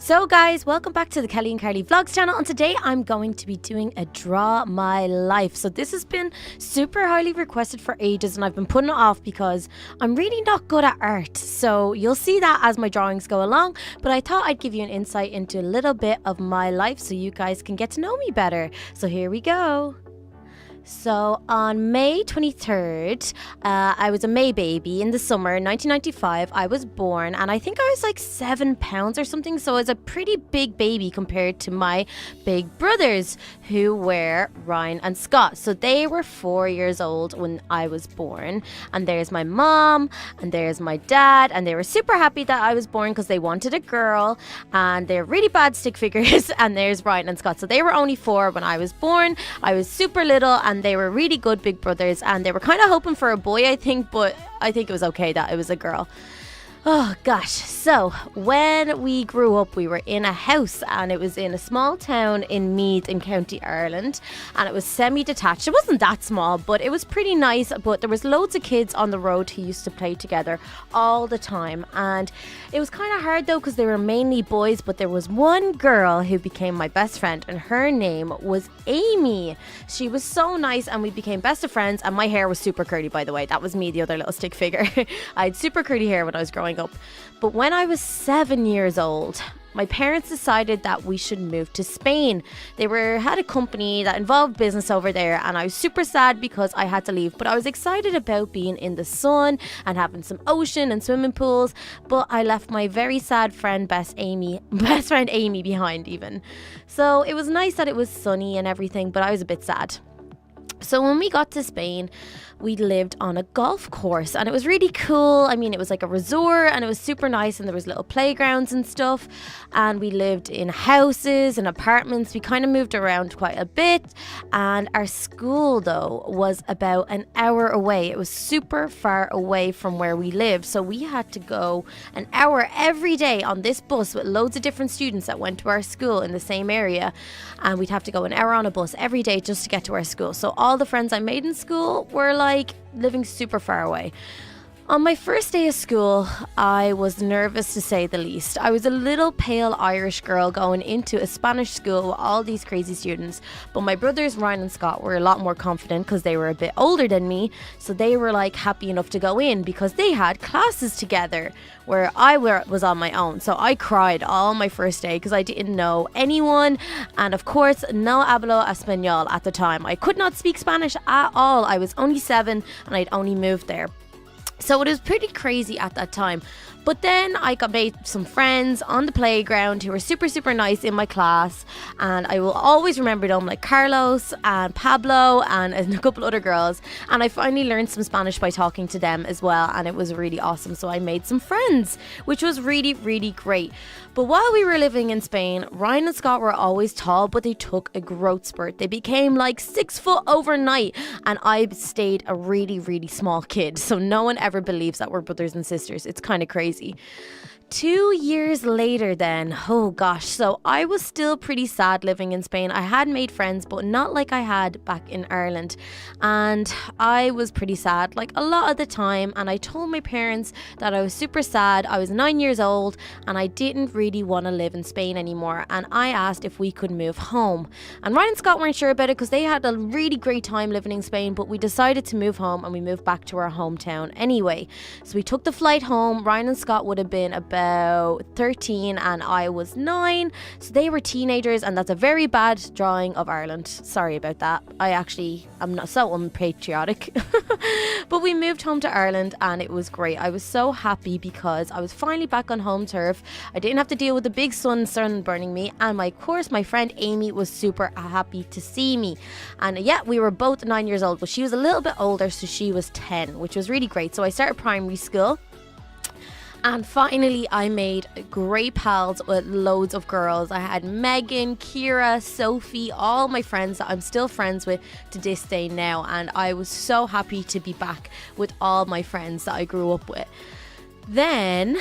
So guys, welcome back to the Kelly and Carly Vlogs channel, and today I'm going to be doing a draw my life. So this has been super highly requested for ages and I've been putting it off because I'm really not good at art. So you'll see that as my drawings go along, but I thought I'd give you an insight into a little bit of my life so you guys can get to know me better. So here we go. So on May 23rd, I was a May baby in the summer 1995. I was born and I think I was like 7 pounds or something. So I was a pretty big baby compared to my big brothers who were Ryan and Scott. So they were 4 years old when I was born. And there's my mom and there's my dad. And they were super happy that I was born because they wanted a girl. And they're really bad stick figures. And there's Ryan and Scott. So they were only 4 when I was born. I was super little and they were really good big brothers, and they were kind of hoping for a boy, I think, but I think it was okay that it was a girl. Oh gosh. So when we grew up, we were in a house and it was in a small town in Meath in County Ireland, and it was semi-detached. It wasn't that small, but it was pretty nice. But there was loads of kids on the road who used to play together all the time, and it was kind of hard though because they were mainly boys. But there was one girl who became my best friend, and her name was Amy. She was so nice and we became best of friends, and my hair was super curly, by the way. That was me, the other little stick figure. I had super curly hair when I was growing up. But when I was 7 years old, my parents decided that we should move to Spain. They had a company that involved business over there, and I was super sad because I had to leave. But I was excited about being in the sun and having some ocean and swimming pools. But I left my very sad friend, best friend Amy behind even. So it was nice that it was sunny and everything, but I was a bit sad. So when we got to Spain, we lived on a golf course and it was really cool. I mean, it was like a resort and it was super nice, and there was little playgrounds and stuff, and we lived in houses and apartments. We kind of moved around quite a bit, and our school though was about an hour away. It was super far away from where we lived, so we had to go an hour every day on this bus with loads of different students that went to our school in the same area, and we'd have to go an hour on a bus every day just to get to our school. So all the friends I made in school were like living super far away. On my first day of school, I was nervous to say the least. I was a little pale Irish girl going into a Spanish school with all these crazy students. But my brothers Ryan and Scott were a lot more confident because they were a bit older than me. So they were like happy enough to go in because they had classes together where I was on my own. So I cried all my first day because I didn't know anyone. And of course, no hablo español at the time. I could not speak Spanish at all. I was only 7 and I'd only moved there. So it was pretty crazy at that time. But then I made some friends on the playground who were super, super nice in my class. And I will always remember them, like Carlos and Pablo and a couple other girls. And I finally learned some Spanish by talking to them as well. And it was really awesome. So I made some friends, which was really, really great. But while we were living in Spain, Ryan and Scott were always tall, but they took a growth spurt. They became like 6 foot overnight. And I stayed a really, really small kid. So no one ever believes that we're brothers and sisters. It's kind of crazy. 2 years later then, oh gosh, so I was still pretty sad living in Spain. I had made friends, but not like I had back in Ireland. And I was pretty sad like a lot of the time. And I told my parents that I was super sad. I was 9 years old and I didn't really want to live in Spain anymore. And I asked if we could move home. And Ryan and Scott weren't sure about it because they had a really great time living in Spain. But we decided to move home and we moved back to our hometown anyway. So we took the flight home. Ryan and Scott would have been about 13 and I was 9, so they were teenagers, and that's a very bad drawing of Ireland. Sorry about that. I'm not so unpatriotic. But we moved home to Ireland and it was great. I was so happy because I was finally back on home turf. I didn't have to deal with the big sun burning me, and of course my friend Amy was super happy to see me. And yeah, we were both 9 years old, but she was a little bit older, so she was 10, which was really great. So I started primary school. And finally, I made great pals with loads of girls. I had Megan, Kira, Sophie, all my friends that I'm still friends with to this day now. And I was so happy to be back with all my friends that I grew up with. Then,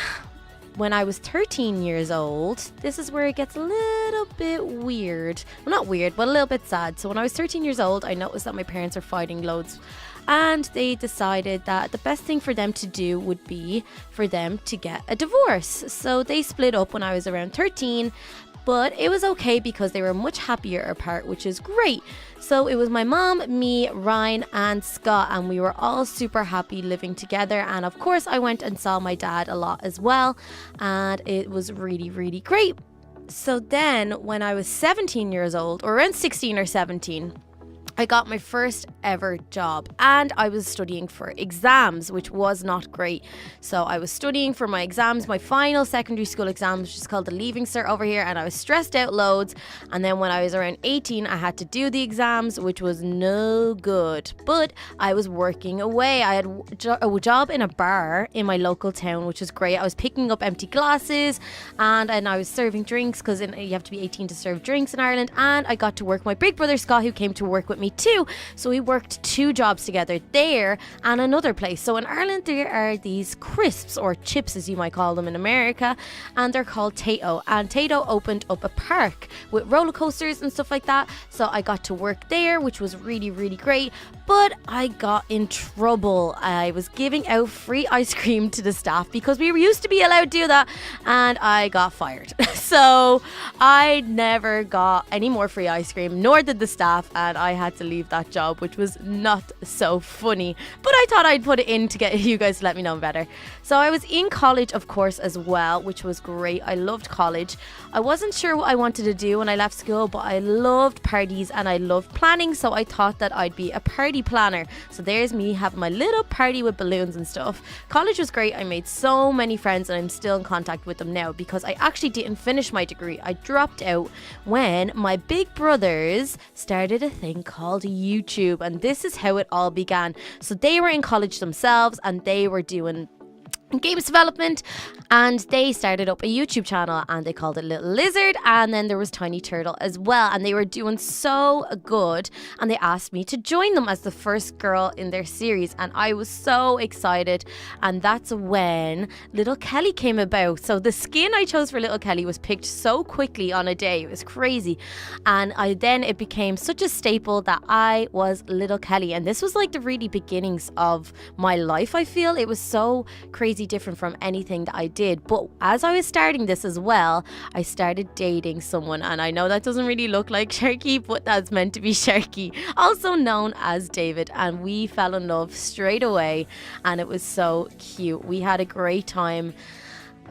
when I was 13 years old, this is where it gets a little bit weird. Well, not weird, but a little bit sad. So when I was 13 years old, I noticed that my parents are fighting loads. and they decided that the best thing for them to do would be for them to get a divorce. So they split up when I was around 13, but it was okay because they were much happier apart, which is great. So it was my mom, me, Ryan and Scott, and we were all super happy living together. And of course I went and saw my dad a lot as well, and it was really, really great. So then when I was 17 years old, or around 16 or 17, I got my first ever job, and I was studying for exams, which was not great. So I was studying for my exams, my final secondary school exams, which is called the Leaving Cert over here, and I was stressed out loads. And then when I was around 18, I had to do the exams, which was no good. But I was working away. I had a job in a bar in my local town, which was great. I was picking up empty glasses, and I was serving drinks, because you have to be 18 to serve drinks in Ireland. And I got to work with my big brother Scott, who came to work with me too. So we worked 2 jobs together, there and another place. So in Ireland there are these crisps, or chips as you might call them in America, and they're called Tato. And Tato opened up a park with roller coasters and stuff like that. So I got to work there, which was really, really great. But I got in trouble. I was giving out free ice cream to the staff, because we used to be allowed to do that, and I got fired. So I never got any more free ice cream, nor did the staff, and I had to leave that job, which was not so funny. But I thought I'd put it in to get you guys to let me know better. So I was in college, of course, as well, which was great. I loved college. I wasn't sure what I wanted to do when I left school, but I loved parties and I loved planning, so I thought that I'd be a party planner. So there's me having my little party with balloons and stuff. College was great. I made so many friends, and I'm still in contact with them now, because I actually didn't finish my degree. I dropped out when my big brothers started a thing called YouTube, and this is how it all began. So they were in college themselves, and they were doing games development, and they started up a YouTube channel, and they called it Little Lizard, and then there was Tiny Turtle as well, and they were doing so good, and they asked me to join them as the first girl in their series, and I was so excited. And that's when Little Kelly came about. So the skin I chose for Little Kelly was picked so quickly on a day, it was crazy. And it became such a staple that I was Little Kelly, and this was like the really beginnings of my life. I feel it was so crazy different from anything that I did. But as I was starting this as well, I started dating someone, and I know that doesn't really look like Sharky, but that's meant to be Sharky, also known as David, and we fell in love straight away, and it was so cute. We had a great time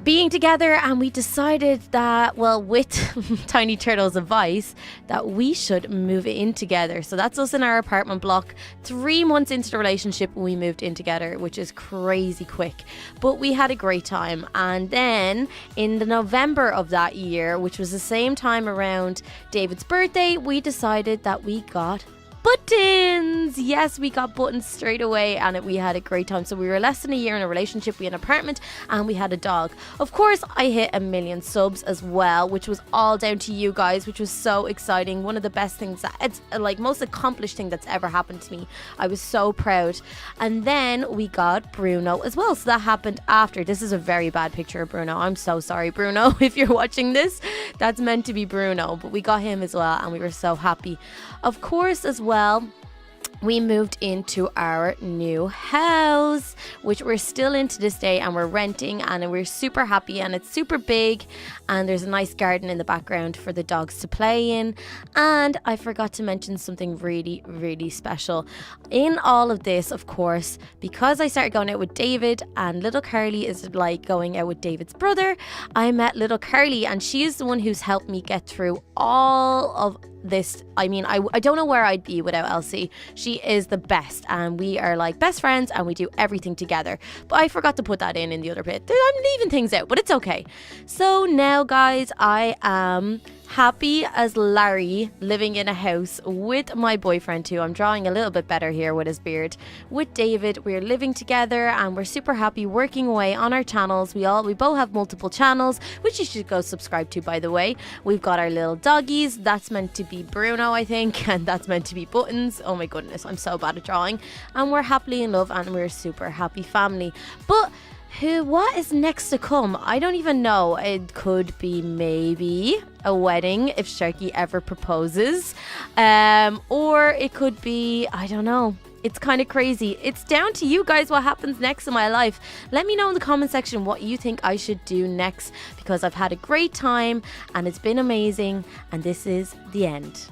being together, and we decided that, well, with Tiny Turtle's advice, that we should move in together. So that's us in our apartment block. 3 months into the relationship, we moved in together, which is crazy quick, but we had a great time. And then in the November of that year, which was the same time around David's birthday, we decided that we got buttons. Yes, we got buttons straight away, and we had a great time. So we were less than a year in a relationship, we had an apartment, and we had a dog. Of course, I hit 1 million subs as well, which was all down to you guys, which was so exciting. One of the best things, it's like most accomplished thing that's ever happened to me. I was so proud. And then we got Bruno as well, so that happened after. This is a very bad picture of Bruno. I'm so sorry, Bruno, if you're watching this. That's meant to be Bruno, but we got him as well, and we were so happy. Of course, as well, we moved into our new house, which we're still in to this day, and we're renting, and we're super happy, and it's super big, and there's a nice garden in the background for the dogs to play in. And I forgot to mention something really, really special in all of this, of course, because I started going out with David, and little Carly is like going out with David's brother. I met little Carly, and she is the one who's helped me get through all of this. I mean, I don't know where I'd be without Elsie. She is the best, and we are like best friends, and we do everything together. But I forgot to put that in the other bit. I'm leaving things out, but it's okay. So now, guys, I am happy as Larry, living in a house with my boyfriend too. I'm drawing a little bit better here with his beard. With David, we're living together, and we're super happy working away on our channels. We both have multiple channels, which you should go subscribe to, by the way. We've got our little doggies. That's meant to be Bruno, I think, and that's meant to be Buttons. Oh my goodness, I'm so bad at drawing. And we're happily in love, and we're a super happy family. But what is next to come? I don't even know. It could be maybe a wedding if Sharky ever proposes, or it could be, I don't know. It's kind of crazy. It's down to you guys what happens next in my life. Let me know in the comment section what you think I should do next, because I've had a great time and it's been amazing, and this is the end.